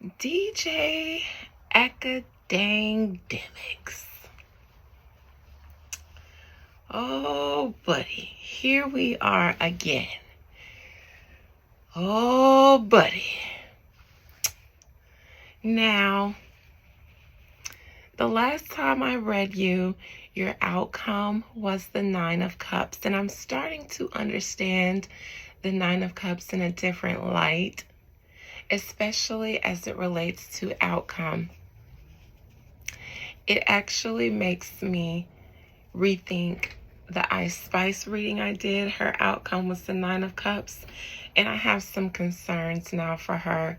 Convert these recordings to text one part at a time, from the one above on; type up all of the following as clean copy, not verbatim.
DJ Academics. Oh, buddy, here we are again. Oh, buddy. Now, the last time I read you, your outcome was the Nine of Cups, and I'm starting to understand the Nine of Cups in a different light, especially as it relates to outcome. It actually makes me rethink the Ice Spice reading I did. Her outcome was the Nine of Cups, and I have some concerns now for her.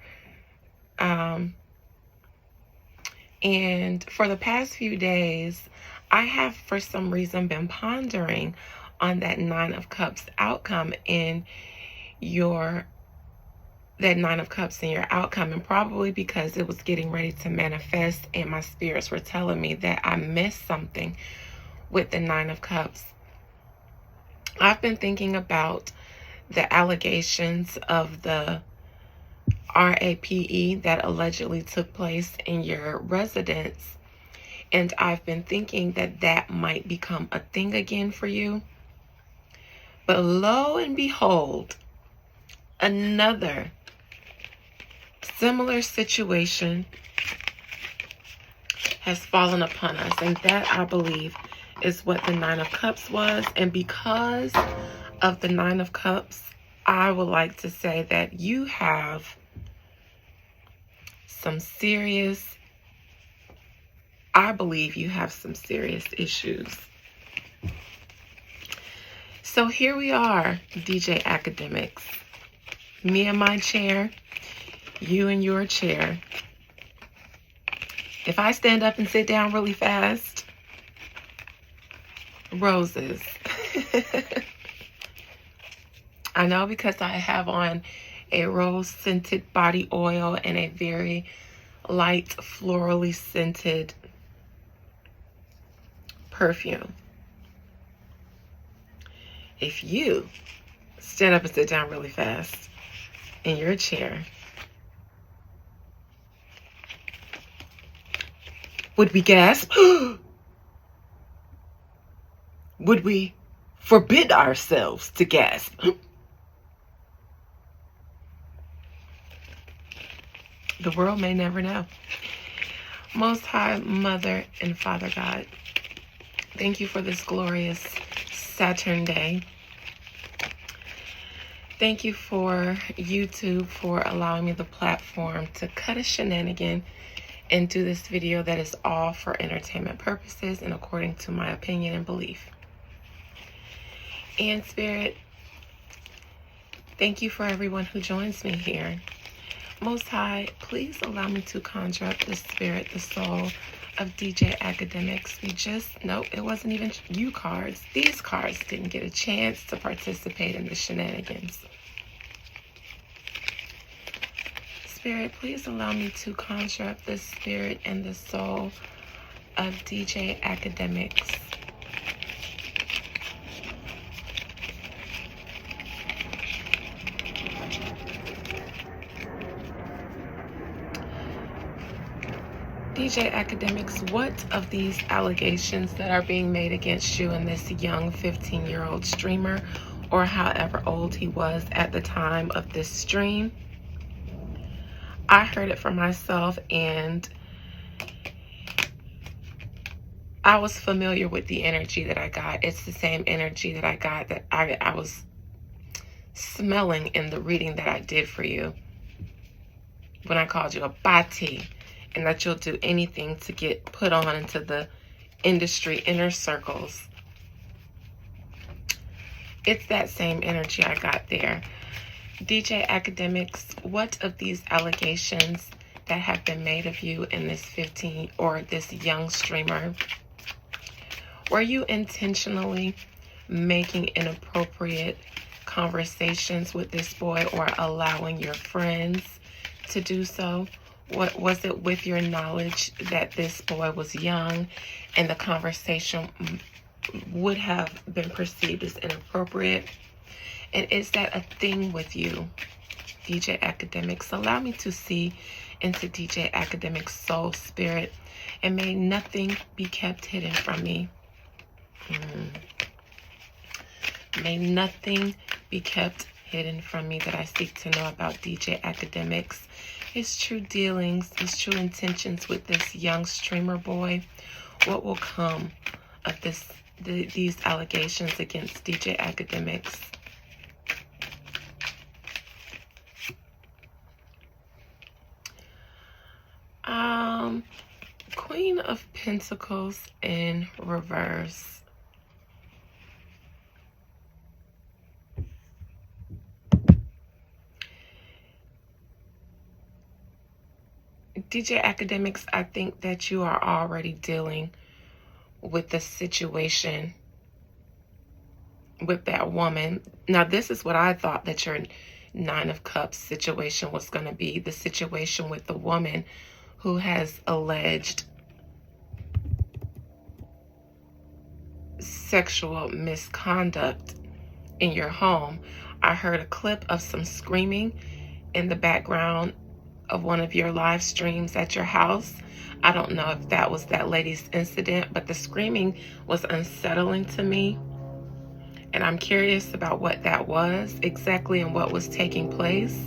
And for the past few days, I have for some reason been pondering on that Nine of Cups outcome in your outcome, and probably because it was getting ready to manifest and my spirits were telling me that I missed something with the Nine of Cups. I've been thinking about the allegations of the RAPE that allegedly took place in your residence, and I've been thinking that that might become a thing again for you. But lo and behold, another similar situation has fallen upon us, and that, I believe, is what the Nine of Cups was. And because of the Nine of Cups, I would like to say that you have some serious, I believe you have some serious issues. So here we are, DJ Academics. Me in my chair, you in your chair. If I stand up and sit down really fast, roses. I know, because I have on a rose-scented body oil and a very light, florally scented perfume. If you stand up and sit down really fast in your chair, would we gasp? Would we forbid ourselves to gasp? The world may never know. Most High Mother and Father God, thank you for this glorious Saturn day. Thank you for YouTube for allowing me the platform to cut a shenanigan and do this video that is all for entertainment purposes and according to my opinion and belief. And Spirit, thank you for everyone who joins me here. Most High, please allow me to conjure up the spirit, the soul of DJ Academics. Nope, it wasn't even you cards. These cards didn't get a chance to participate in the shenanigans. Spirit, please allow me to conjure up the spirit and the soul of DJ Academics. DJ Academics, what of these allegations that are being made against you and this young 15-year-old streamer, or however old he was at the time of this stream? I heard it for myself, and I was familiar with the energy that I got. It's the same energy that I got that I was smelling in the reading that I did for you when I called you a bati, and that you'll do anything to get put on into the industry inner circles. It's that same energy I got there. DJ Academics, what of these allegations that have been made of you and this this young streamer, were you intentionally making inappropriate conversations with this boy or allowing your friends to do so? What was it, with your knowledge that this boy was young and the conversation would have been perceived as inappropriate? And is that a thing with you? DJ Akademiks. Allow me to see into DJ Akademiks' soul, spirit, and may nothing be kept hidden from me. May nothing be kept hidden from me that I seek to know about DJ Akademiks, his true dealings, his true intentions with this young streamer boy. What will come of these allegations against DJ Akademiks? Queen of Pentacles in reverse. DJ Akademiks, I think that you are already dealing with the situation with that woman. Now, this is what I thought that your Nine of Cups situation was going to be. The situation with the woman who has alleged sexual misconduct in your home. I heard a clip of some screaming in the background of one of your live streams at your house. I don't know if that was that lady's incident, but the screaming was unsettling to me. And I'm curious about what that was exactly and what was taking place.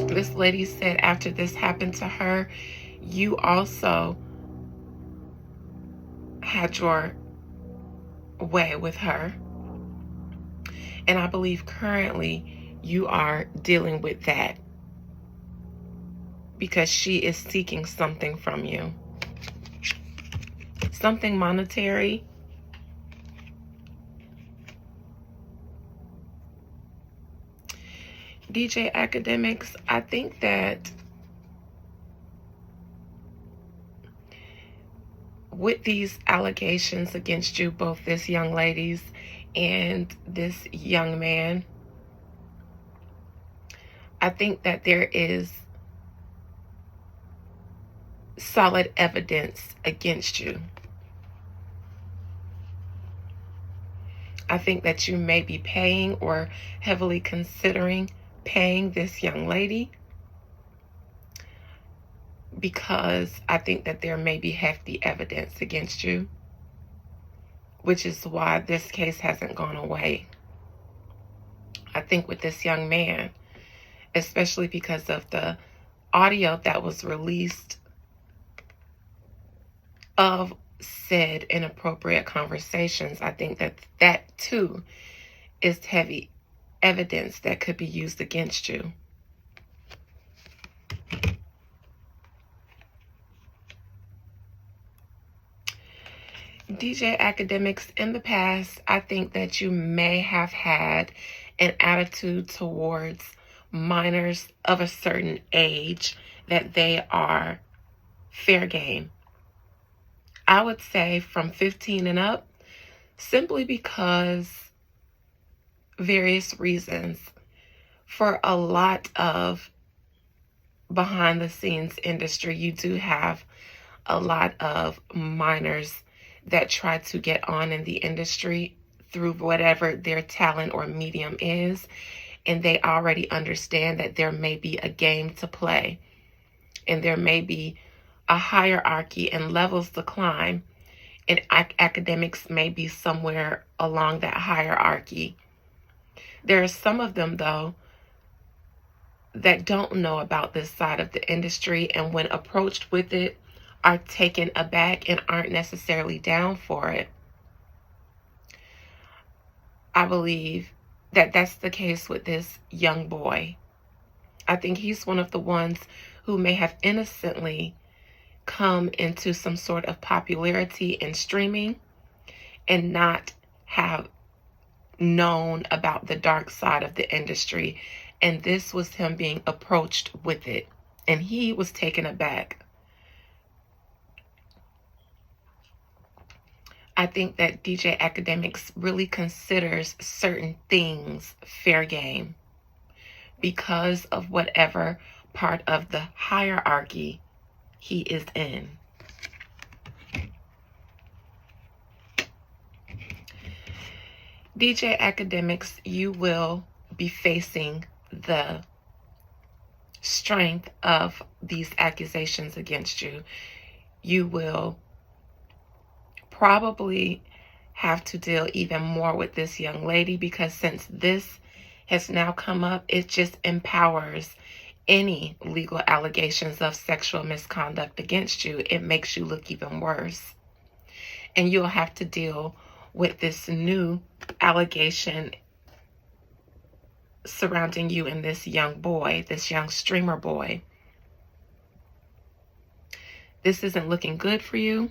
This lady said after this happened to her, you also had your way with her. And I believe currently you are dealing with that because she is seeking something from you. Something monetary. DJ Akademiks, I think that with these allegations against you, both this young lady's and this young man, I think that there is solid evidence against you. I think that you may be paying or heavily considering paying this young lady because I think that there may be hefty evidence against you, which is why this case hasn't gone away. I think with this young man, especially because of the audio that was released of said inappropriate conversations, I think that that too is heavy evidence that could be used against you. DJ Akademiks, in the past, I think that you may have had an attitude towards minors of a certain age that they are fair game. I would say from 15 and up, simply because various reasons. For a lot of behind the scenes industry, you do have a lot of minors that try to get on in the industry through whatever their talent or medium is, and they already understand that there may be a game to play and there may be a hierarchy and levels to climb, and Akademiks may be somewhere along that hierarchy. There are some of them, though, that don't know about this side of the industry, and when approached with it, are taken aback and aren't necessarily down for it. I believe that that's the case with this young boy. I think he's one of the ones who may have innocently come into some sort of popularity in streaming and not have known about the dark side of the industry. And this was him being approached with it, and he was taken aback. I think that DJ Akademiks really considers certain things fair game because of whatever part of the hierarchy he is in. DJ Akademiks, you will be facing the strength of these accusations against you, you will probably have to deal even more with this young lady, because since this has now come up, it just empowers any legal allegations of sexual misconduct against you. It makes you look even worse. And you'll have to deal with this new allegation surrounding you and this young boy, this young streamer boy. This isn't looking good for you.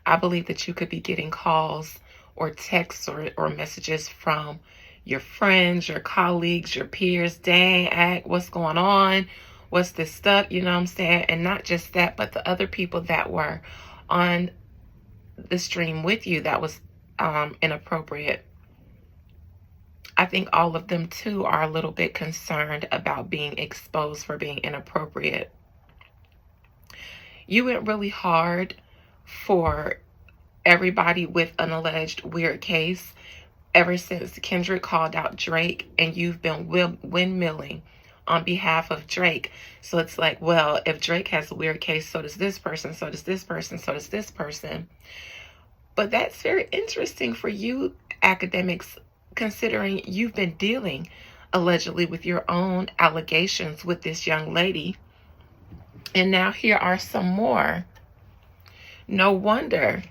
I believe that you could be getting calls or texts or messages from your friends, your colleagues, your peers. Dang, what's going on? What's this stuff? You know what I'm saying? And not just that, but the other people that were on the stream with you that was inappropriate. I think all of them too are a little bit concerned about being exposed for being inappropriate. You went really hard for everybody with an alleged weird case ever since Kendrick called out Drake, and you've been windmilling on behalf of Drake. So it's like, well, if Drake has a weird case, so does this person, so does this person, so does this person. But that's very interesting for you, academics, considering you've been dealing allegedly with your own allegations with this young lady. And now here are some more. No wonder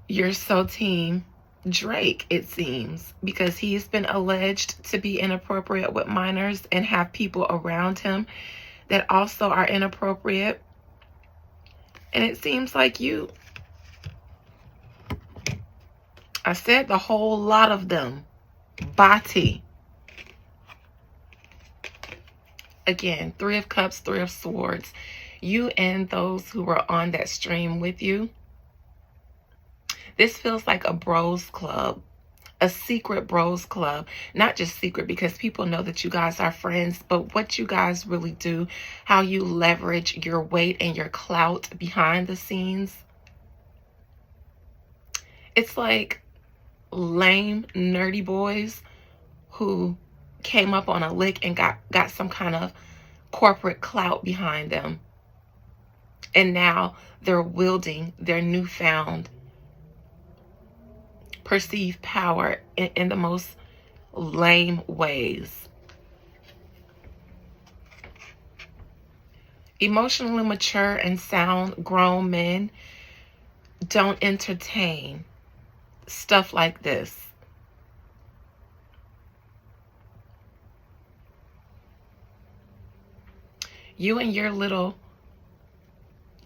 you're so team Drake, it seems, because he's been alleged to be inappropriate with minors and have people around him that also are inappropriate. And it seems like you, I said the whole lot of them, Bati. Again, 3 of Cups, 3 of Swords. You and those who were on that stream with you. This feels like a bros club, a secret bros club. Not just secret because people know that you guys are friends, but what you guys really do, how you leverage your weight and your clout behind the scenes. It's like lame, nerdy boys who came up on a lick and got some kind of corporate clout behind them. And now they're wielding their newfound perceived power in the most lame ways. Emotionally mature and sound grown men don't entertain stuff like this. You and your little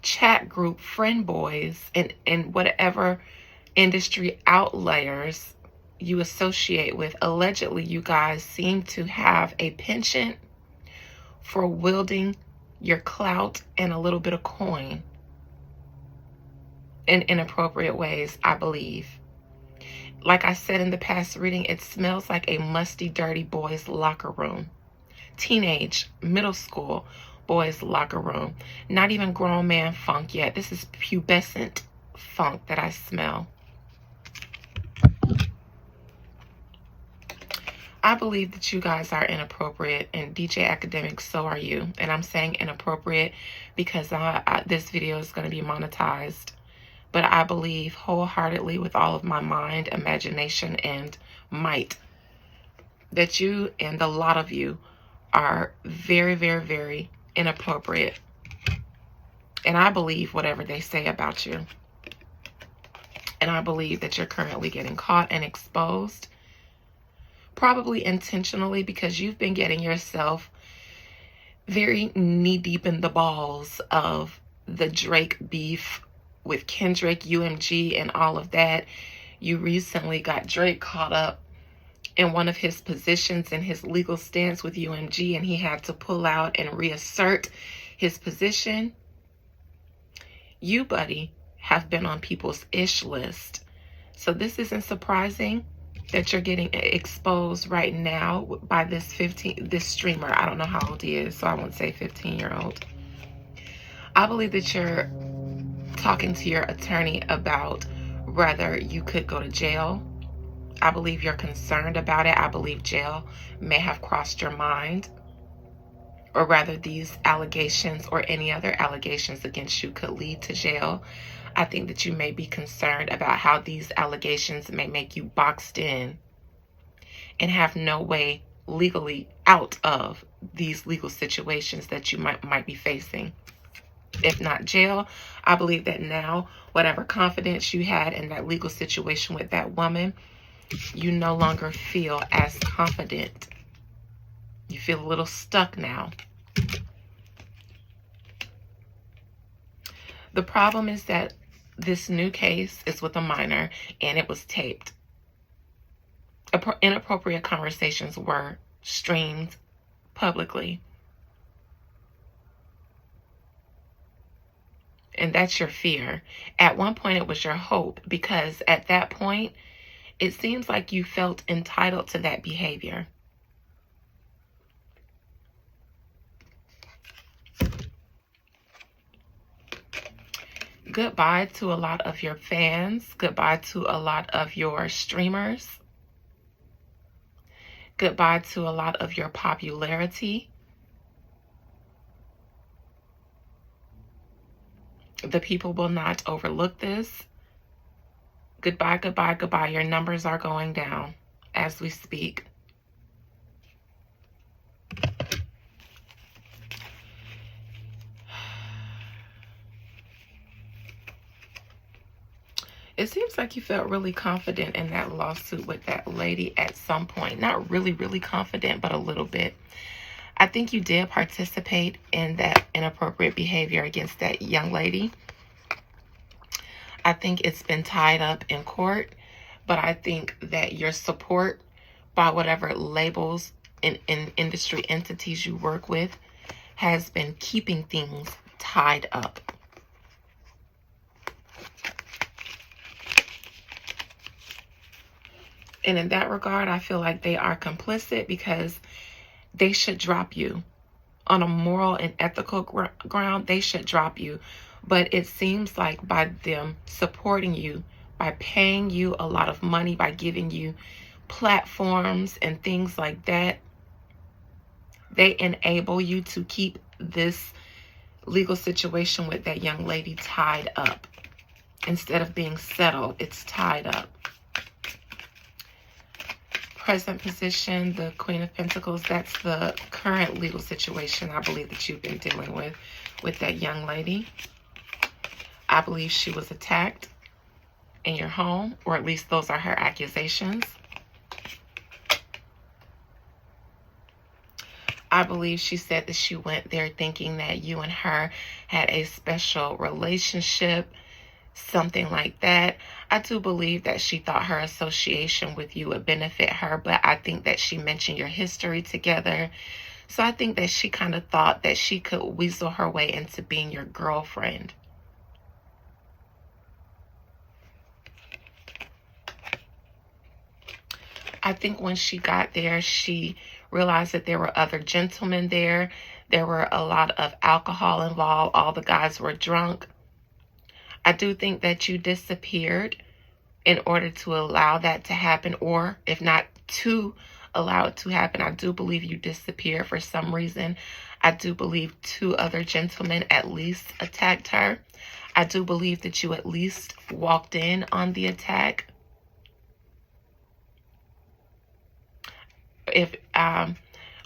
chat group friend boys and whatever industry outliers you associate with, allegedly you guys seem to have a penchant for wielding your clout and a little bit of coin in inappropriate ways, I believe. Like I said in the past reading, it smells like a musty, dirty boys' locker room. Teenage, middle school boys' locker room. Not even grown man funk yet. This is pubescent funk that I smell. I believe that you guys are inappropriate, and DJ Academics, so are you. And I'm saying inappropriate because this video is going to be monetized. But I believe wholeheartedly with all of my mind, imagination, and might that you and a lot of you are very, very, very inappropriate. And I believe whatever they say about you. And I believe that you're currently getting caught and exposed. Probably intentionally, because you've been getting yourself very knee-deep in the balls of the Drake beef with Kendrick, UMG, and all of that. You recently got Drake caught up in one of his positions in his legal stance with UMG, and he had to pull out and reassert his position. You, buddy, have been on people's ish list. So this isn't surprising that you're getting exposed right now by this streamer. I don't know how old he is, so I won't say 15-year-old. I believe that you're talking to your attorney about whether you could go to jail I believe you're concerned about it. I believe jail may have crossed your mind, or rather these allegations or any other allegations against you could lead to jail. I think that you may be concerned about how these allegations may make you boxed in and have no way legally out of these legal situations that you might be facing. If not jail, I believe that now, whatever confidence you had in that legal situation with that woman, you no longer feel as confident. You feel a little stuck now. The problem is that this new case is with a minor and it was taped. Inappropriate conversations were streamed publicly. And that's your fear. At one point, it was your hope, because at that point, it seems like you felt entitled to that behavior. Goodbye to a lot of your fans. Goodbye to a lot of your streamers. Goodbye to a lot of your popularity. The people will not overlook this. Goodbye, goodbye, goodbye. Your numbers are going down as we speak. It seems like you felt really confident in that lawsuit with that lady at some point. Not really, really confident, but a little bit. I think you did participate in that inappropriate behavior against that young lady. I think it's been tied up in court, but I think that your support by whatever labels and industry entities you work with has been keeping things tied up. And in that regard, I feel like they are complicit, because they should drop you on a moral and ethical ground. They should drop you. But it seems like by them supporting you, by paying you a lot of money, by giving you platforms and things like that, they enable you to keep this legal situation with that young lady tied up. Instead of being settled, it's tied up. Present position, the Queen of Pentacles, that's the current legal situation I believe that you've been dealing with that young lady. I believe she was attacked in your home, or at least those are her accusations. I believe she said that she went there thinking that you and her had a special relationship, something like that. I do believe that she thought her association with you would benefit her, but I think that she mentioned your history together. So I think that she kind of thought that she could weasel her way into being your girlfriend. I think when she got there, she realized that there were other gentlemen there. There were a lot of alcohol involved. All the guys were drunk. I do think that you disappeared in order to allow that to happen, or if not to allow it to happen. I do believe you disappeared for some reason. I do believe 2 other gentlemen at least attacked her. I do believe that you at least walked in on the attack. If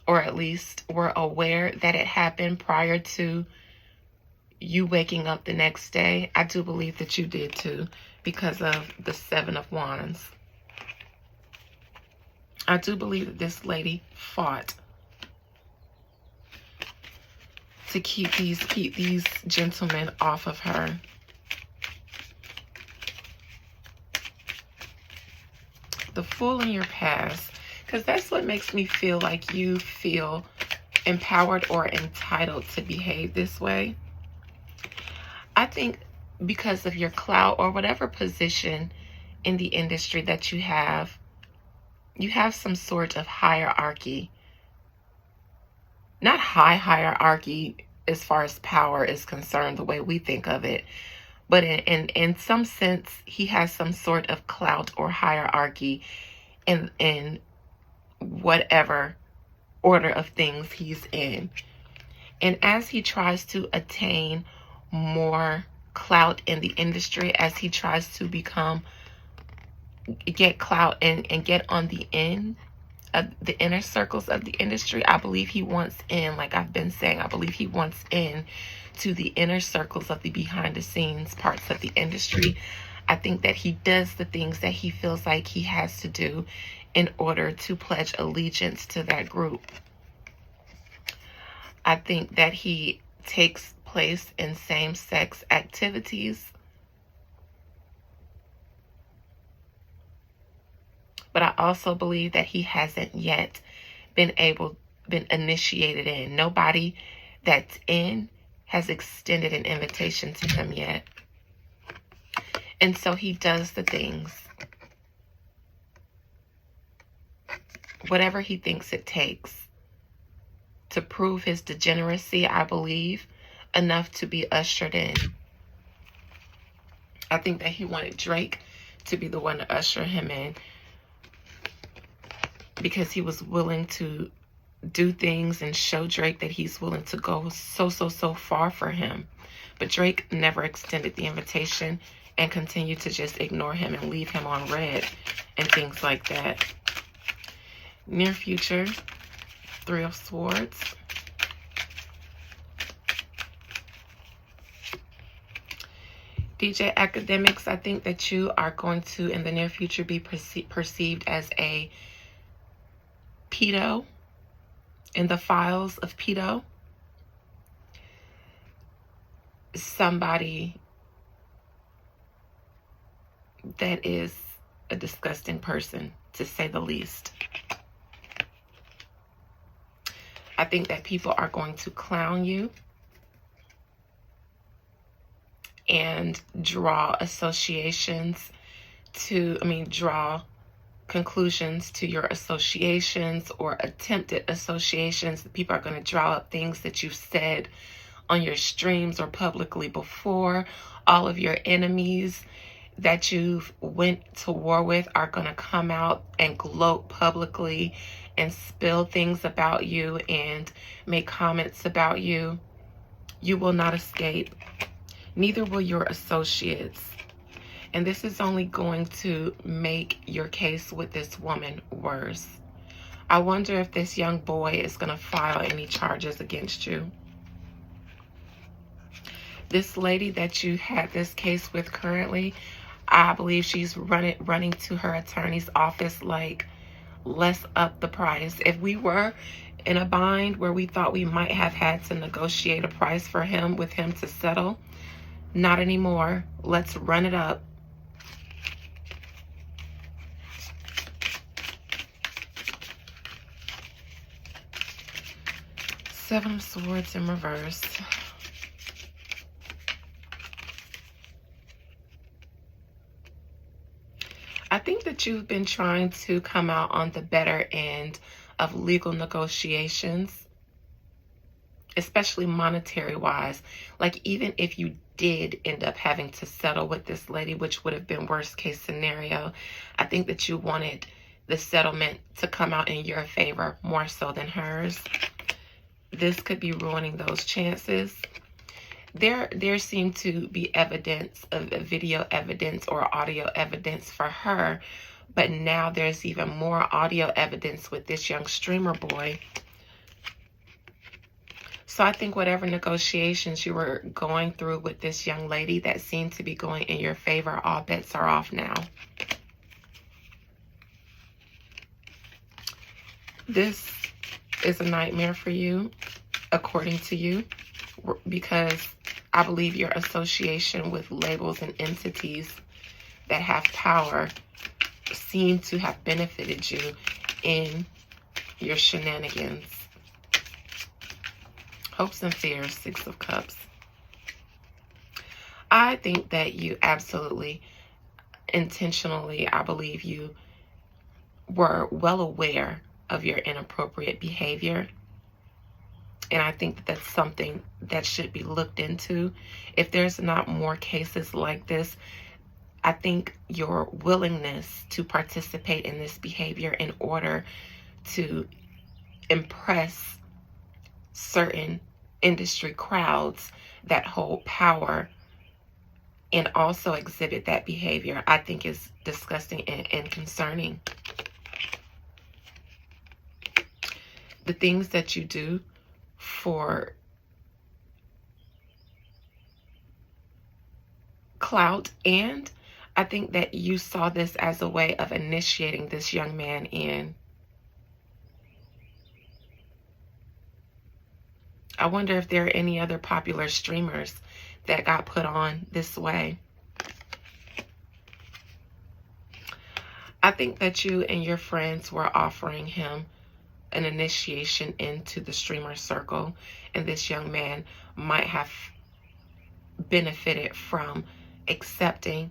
or at least were aware that it happened prior to you waking up the next day. I do believe that you did too, because of the 7 of Wands. I do believe that this lady fought to keep these gentlemen off of her. The Fool in your past, because that's what makes me feel like you feel empowered or entitled to behave this way. I think because of your clout or whatever position in the industry that you have some sort of hierarchy. Not high hierarchy as far as power is concerned, the way we think of it, but in some sense, he has some sort of clout or hierarchy in whatever order of things he's in. And as he tries to attain more clout in the industry, as he tries to get clout and get on the end of the inner circles of the industry, I believe he wants in, like I've been saying, I believe he wants in to the inner circles of the behind the scenes parts of the industry. I think that he does the things that he feels like he has to do in order to pledge allegiance to that group. I think that he takes place in same-sex activities. But I also believe that he hasn't yet been initiated in. Nobody that's in has extended an invitation to him yet. And so he does the things, whatever he thinks it takes, to prove his degeneracy, I believe, enough to be ushered in. I think that he wanted Drake to be the one to usher him in, because he was willing to do things and show Drake that he's willing to go so far for him. But Drake never extended the invitation and continued to just ignore him and leave him on red and things like that. Near future, Three of Swords. DJ Akademiks, I think that you are going to, in the near future, be perceived as a pedo in the files of pedo. Somebody that is a disgusting person, to say the least. I think that people are going to clown you and draw draw conclusions to your associations or attempted associations. People are going to draw up things that you've said on your streams or publicly before. All of your enemies that you've went to war with are going to come out and gloat publicly and spill things about you and make comments about you. You will not escape. Neither will your associates. And this is only going to make your case with this woman worse. I wonder if this young boy is going to file any charges against you. This lady that you had this case with currently, I believe she's running to her attorney's office like, let's up the price. If we were in a bind where we thought we might have had to negotiate a price for him, with him to settle, not anymore. Let's run it up. Seven of Swords in reverse. I think that you've been trying to come out on the better end of legal negotiations, especially monetary wise. Like, even if you did end up having to settle with this lady, which would have been worst case scenario, I think that you wanted the settlement to come out in your favor more so than hers. This could be ruining those chances. There seemed to be evidence of video evidence or audio evidence for her, but now there's even more audio evidence with this young streamer boy. So I think whatever negotiations you were going through with this young lady that seemed to be going in your favor, all bets are off now. This is a nightmare for you, according to you, because I believe your association with labels and entities that have power seem to have benefited you in your shenanigans. Hopes and fears, Six of Cups. I think that you absolutely, intentionally, I believe you were well aware of your inappropriate behavior. And I think that that's something that should be looked into. If there's not more cases like this, I think your willingness to participate in this behavior in order to impress certain industry crowds that hold power and also exhibit that behavior, I think is disgusting and concerning. The things that you do for clout, and I think that you saw this as a way of initiating this young man in. I wonder if there are any other popular streamers that got put on this way. I think that you and your friends were offering him an initiation into the streamer circle, and this young man might have benefited from accepting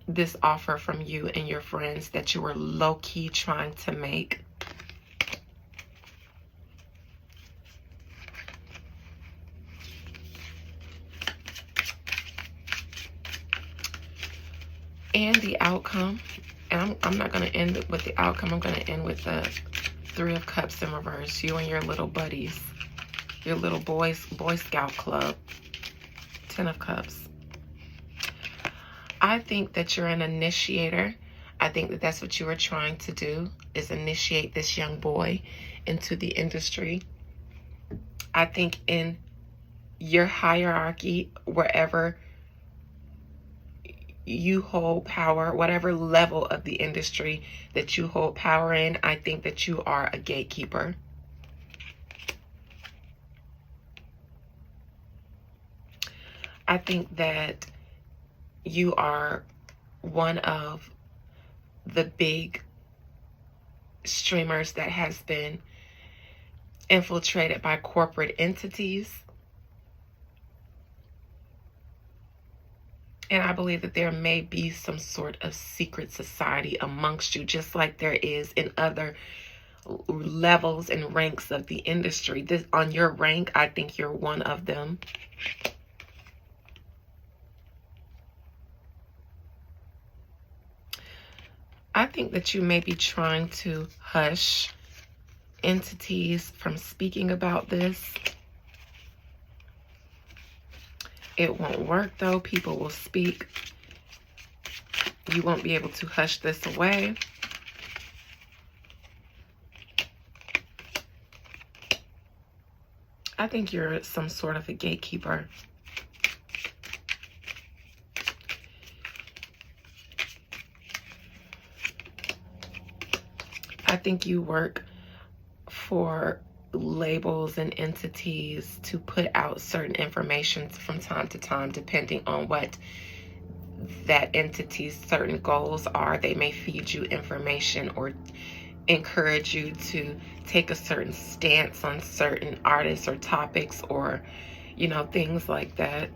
this offer from you and your friends that you were low-key trying to make. And the outcome, and I'm not going to end with the outcome. I'm going to end with the Three of Cups in reverse. You and your little buddies, your little Boy Scout club. 10 of Cups. I think that you're an initiator. I think that that's what you were trying to do, is initiate this young boy into the industry. I think in your hierarchy, wherever you hold power, whatever level of the industry that you hold power in, I think that you are a gatekeeper. I think that you are one of the big streamers that has been infiltrated by corporate entities. And I believe that there may be some sort of secret society amongst you, just like there is in other levels and ranks of the industry. This, on your rank, I think you're one of them. I think that you may be trying to hush entities from speaking about this. It won't work though. People will speak. You won't be able to hush this away. I think you're some sort of a gatekeeper. I think you work for labels and entities to put out certain information from time to time, depending on what that entity's certain goals are. They may feed you information or encourage you to take a certain stance on certain artists or topics, or, you know, things like that.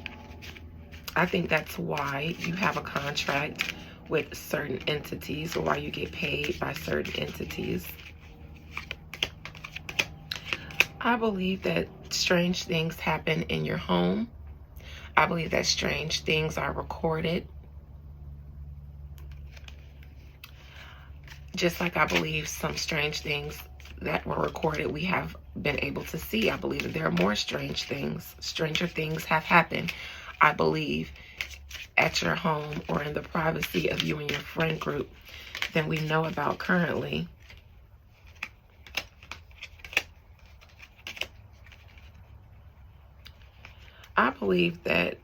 I think that's why you have a contract with certain entities, or why you get paid by certain entities. I believe that strange things happen in your home. I believe that strange things are recorded. Just like I believe some strange things that were recorded we have been able to see. I believe that there are more strange things. Stranger things have happened, I believe, at your home or in the privacy of you and your friend group than we know about currently. I believe that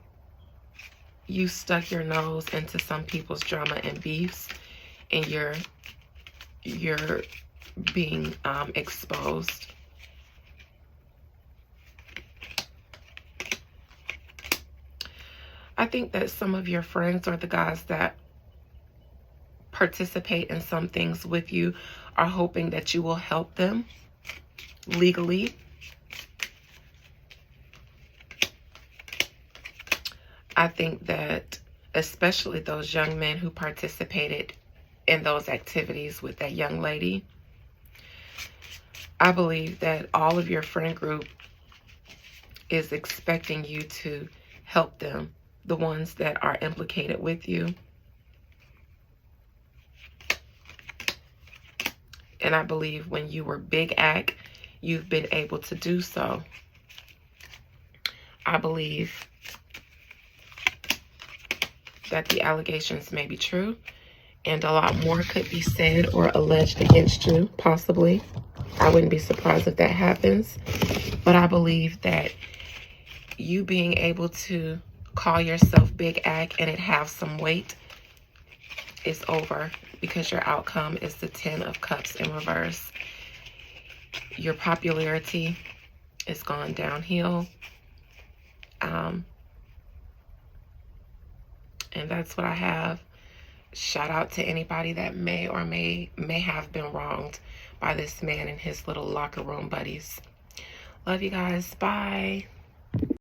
you stuck your nose into some people's drama and beefs, and you're being exposed. I think that some of your friends, or the guys that participate in some things with you, are hoping that you will help them legally. I think that especially those young men who participated in those activities with that young lady, I believe that all of your friend group is expecting you to help them the ones that are implicated with you. And I believe when you were Big Act, you've been able to do so. I believe that the allegations may be true, and a lot more could be said or alleged against you, possibly. I wouldn't be surprised if that happens. But I believe that you being able to call yourself Big Act and it have some weight is over, because your outcome is the 10 of Cups in reverse. Your popularity is gone downhill. And that's what I have. Shout out to anybody that may or may have been wronged by this man and his little locker room buddies. Love you guys. Bye.